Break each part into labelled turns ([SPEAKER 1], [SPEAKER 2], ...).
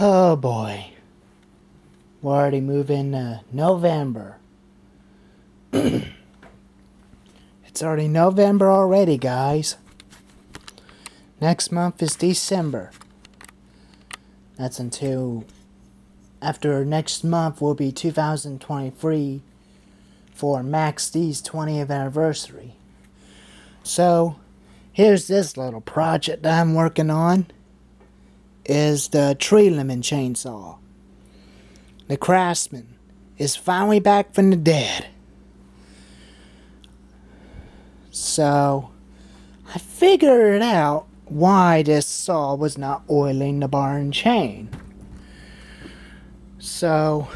[SPEAKER 1] Oh boy. We're already moving November. It's already November already, guys. Next month is December. That's until after next month will be 2023 for Max D's 20th anniversary. So, here's this little project that I'm working on. Is the tree limit chainsaw. The Craftsman is finally back from the dead. So, I figured out why this saw was not oiling the bar and chain. So,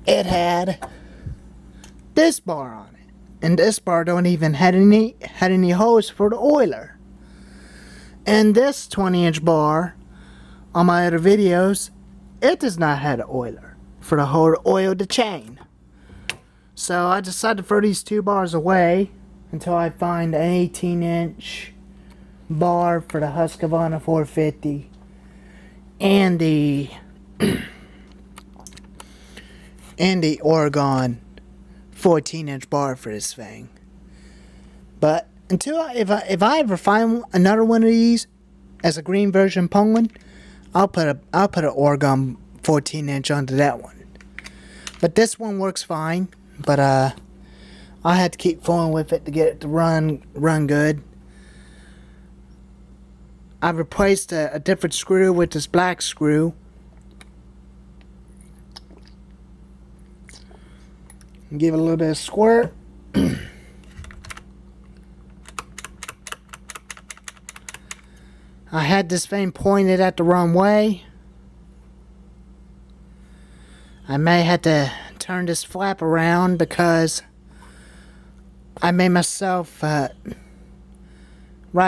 [SPEAKER 1] it had this bar on it. And this bar don't even had any holes for the oiler. And this 20-inch bar on my other videos, it does not have an oiler for the whole oil the chain. So I decided to throw these two bars away until I find an 18-inch bar for the Husqvarna 450 and the Oregon 14-inch bar for this thing. But if I ever find another one of these as a green version poluan, I'll put an Oregon 14-inch onto that one. But this one works fine. But I had to keep fooling with it to get it to run good. I've replaced a different screw with this black screw. Give it a little bit of squirt. I had this thing pointed at the wrong way. I may have to turn this flap around because I made myself right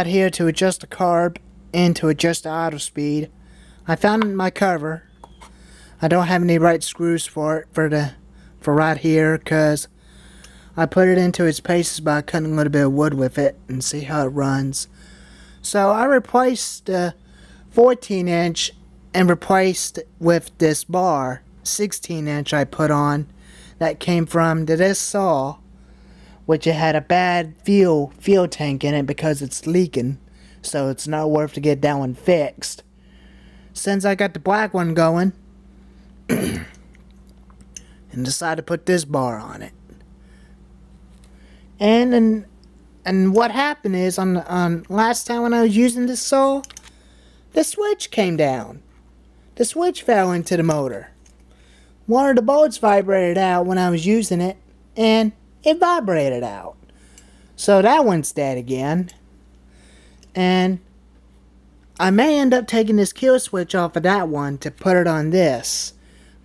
[SPEAKER 1] here to adjust the carb and to adjust the auto speed. I found my cover. I don't have any right screws for it for right here because I put it into its paces by cutting a little bit of wood with it and see how it runs. So I replaced the 14-inch and replaced with this bar, 16-inch I put on that came from this saw, which it had a bad fuel tank in it because it's leaking, so it's not worth to get that one fixed. Since I got the black one going, and decided to put this bar on it. And what happened is, on last time when I was using this saw, the switch came down. The switch fell into the motor. One of the bolts vibrated out when I was using it, and it vibrated out. So that one's dead again. And I may end up taking this kill switch off of that one to put it on this.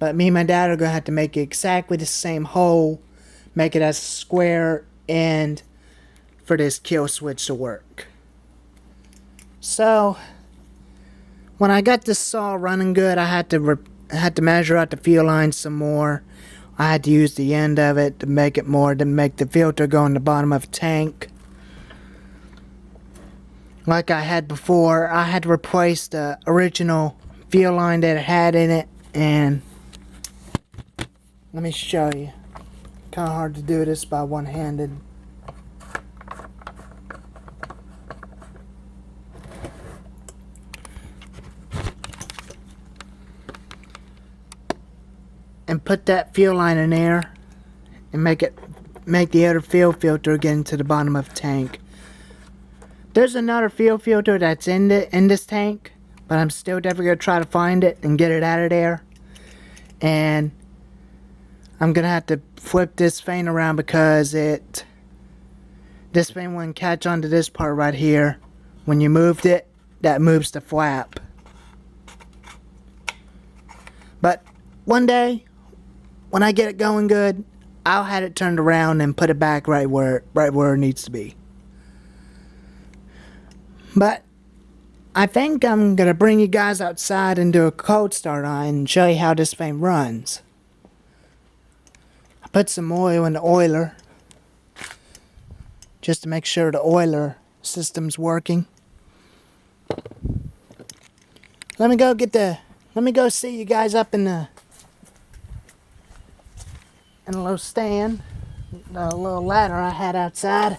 [SPEAKER 1] But me and my dad are going to have to make it exactly the same hole, make it as a square end for this kill switch to work. So when I got this saw running good, I had to measure out the fuel line some more. I had to use the end of it to make the filter go in the bottom of the tank. Like I had before, I had to replace the original fuel line that it had in it, and let me show you. Kind of hard to do this by one-handed. And put that fuel line in there and make the other fuel filter get into the bottom of the tank. There's another fuel filter that's in this tank, but I'm still definitely gonna try to find it and get it out of there. And I'm gonna have to flip this thing around because this thing wouldn't catch onto this part right here. When you moved it, that moves the flap. But one day, when I get it going good, I'll have it turned around and put it back right where it needs to be. But I think I'm gonna bring you guys outside and do a cold start on and show you how this thing runs. I put some oil in the oiler just to make sure the oiler system's working. Let me go get Let me go see you guys up in a little stand, the little ladder I had outside.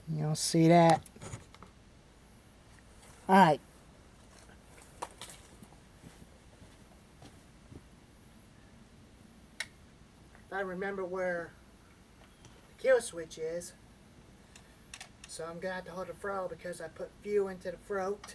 [SPEAKER 1] You'll see that. Alright. I remember where the kill switch is. So I'm gonna have to hold the throw because I put fuel into the throat.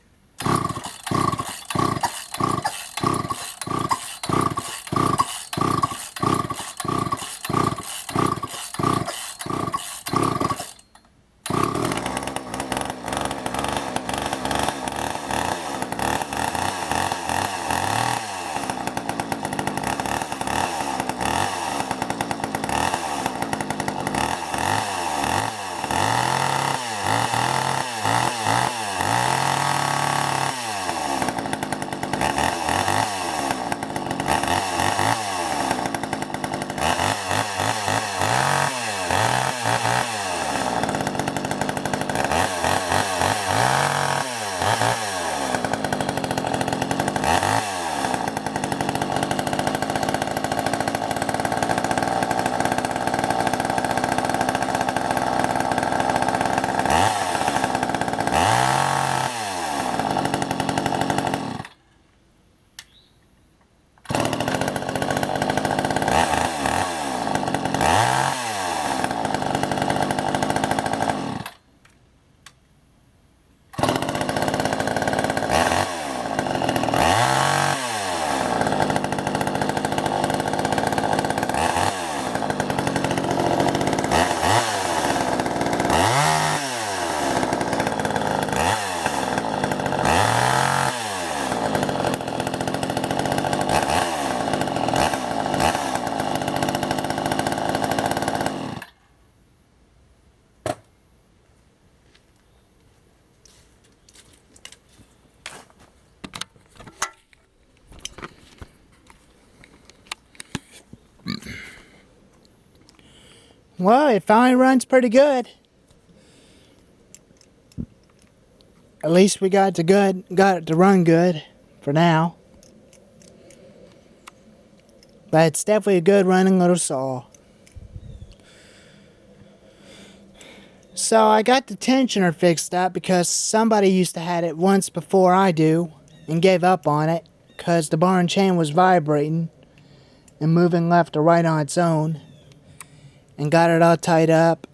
[SPEAKER 1] Well, it finally runs pretty good. At least we got it to run good for now. But it's definitely a good running little saw. So I got the tensioner fixed up because somebody used to have it once before I do and gave up on it because the bar and chain was vibrating and moving left or right on its own, and got it all tied up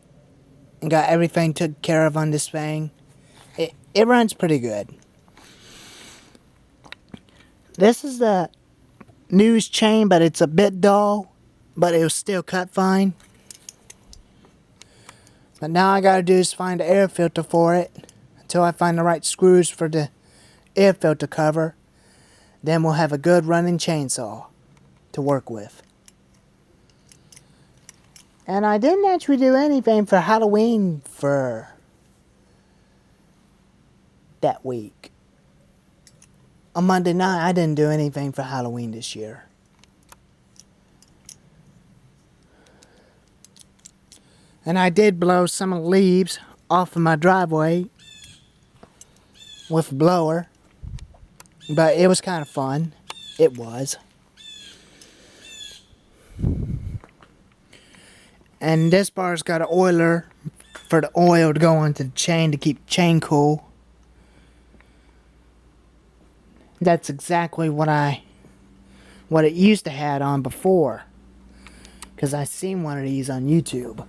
[SPEAKER 1] and got everything took care of on this thing. It runs pretty good. This is the news chain, but it's a bit dull, but it will still cut fine. But now I gotta do is find an air filter for it until I find the right screws for the air filter cover. Then we'll have a good running chainsaw to work with. And I didn't actually do anything for Halloween for that week. On Monday night, I didn't do anything for Halloween this year. And I did blow some of the leaves off of my driveway with a blower. But it was kind of fun. It was. And this bar's got an oiler for the oil to go into the chain to keep the chain cool. That's exactly what it used to have on before. Because I seen one of these on YouTube.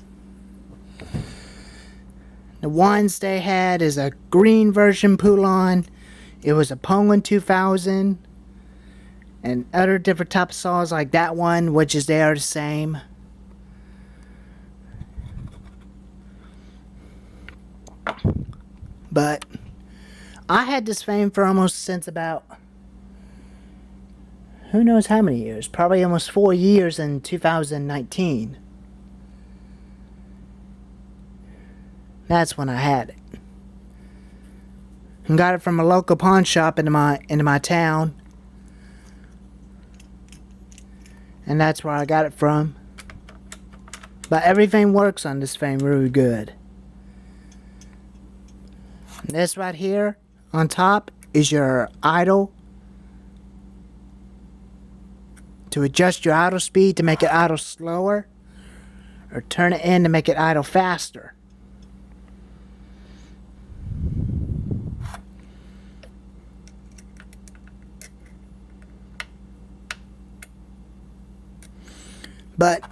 [SPEAKER 1] The ones they had is a green version poluan. It was a Poluan 2000. And other different type of saws like that one, which is they are the same. But I had this thing for almost since about, who knows how many years, probably almost 4 years in 2019. That's when I had it. And got it from a local pawn shop into my town. And that's where I got it from. But everything works on this thing really good. This right here on top is your idle. To adjust your idle speed to make it idle slower, or turn it in to make it idle faster. But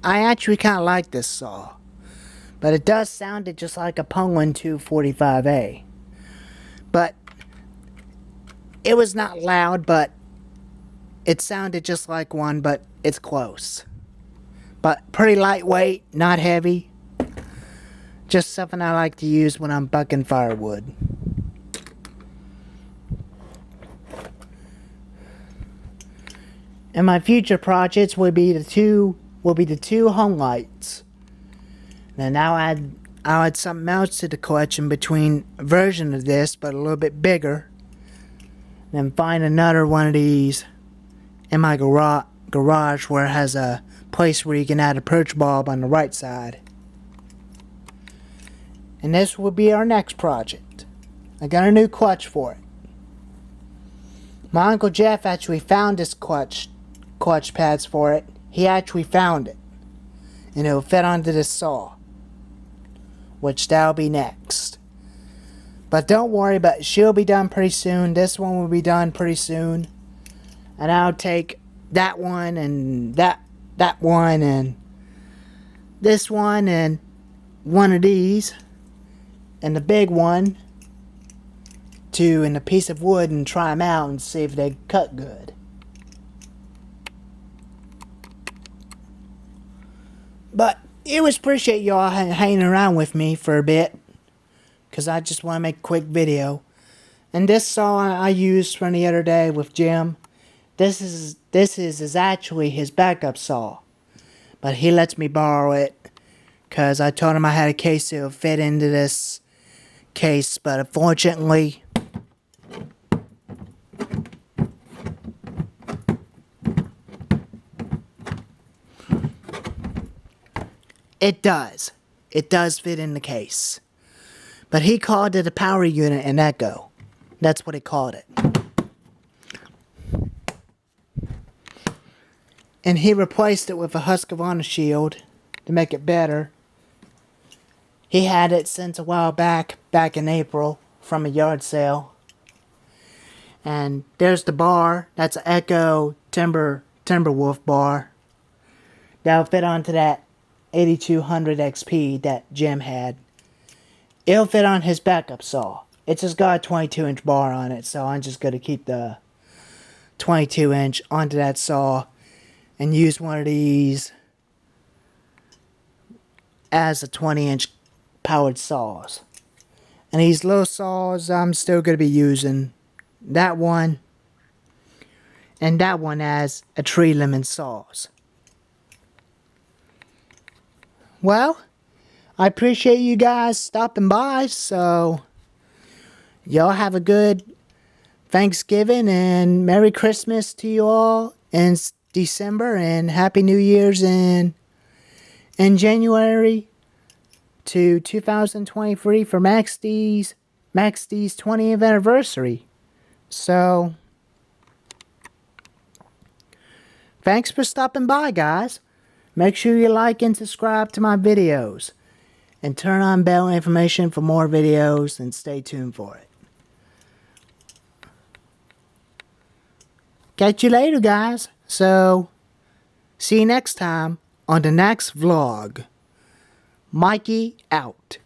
[SPEAKER 1] I actually kind of like this saw. But it does sound just like a Poluan 245A. But it was not loud, but it sounded just like one, but it's close. But pretty lightweight, not heavy. Just something I like to use when I'm bucking firewood. And my future projects will be the two home lights. Then I'll add something else to the collection between a version of this, but a little bit bigger. Then find another one of these in my garage where it has a place where you can add a perch bulb on the right side. And this will be our next project. I got a new clutch for it. My Uncle Jeff actually found this clutch pads for it. He actually found it. And it will fit onto this saw, which that'll be next. But don't worry, but she'll be done pretty soon. This one will be done pretty soon. And I'll take that one and that one and this one and one of these and the big one and a piece of wood and try them out and see if they cut good. But it was appreciate y'all hanging around with me for a bit, because I just want to make a quick video. And this saw I used from the other day with Jim, this is actually his backup saw, but he lets me borrow it because I told him I had a case that would fit into this case, but unfortunately it does fit in the case. But he called it a power unit and echo. That's what he called it. And he replaced it with a Husqvarna shield to make it better. He had it since a while back in April, from a yard sale. And there's the bar. That's an Echo Timberwolf bar. That'll fit onto that 8200 XP that Jim had. It'll fit on his backup saw. It's just got a 22-inch bar on it, so I'm just going to keep the 22-inch onto that saw and use one of these as a 20-inch powered saws. And these little saws, I'm still going to be using that one and that one as a tree limb saws. Well, I appreciate you guys stopping by, so y'all have a good Thanksgiving and Merry Christmas to you all in December, and Happy New Year's in January to 2023 for Max D's 20th anniversary. So, thanks for stopping by, guys. Make sure you like and subscribe to my videos. And turn on bell information for more videos, and stay tuned for it. Catch you later, guys. So, see you next time on the next vlog. Mikey out.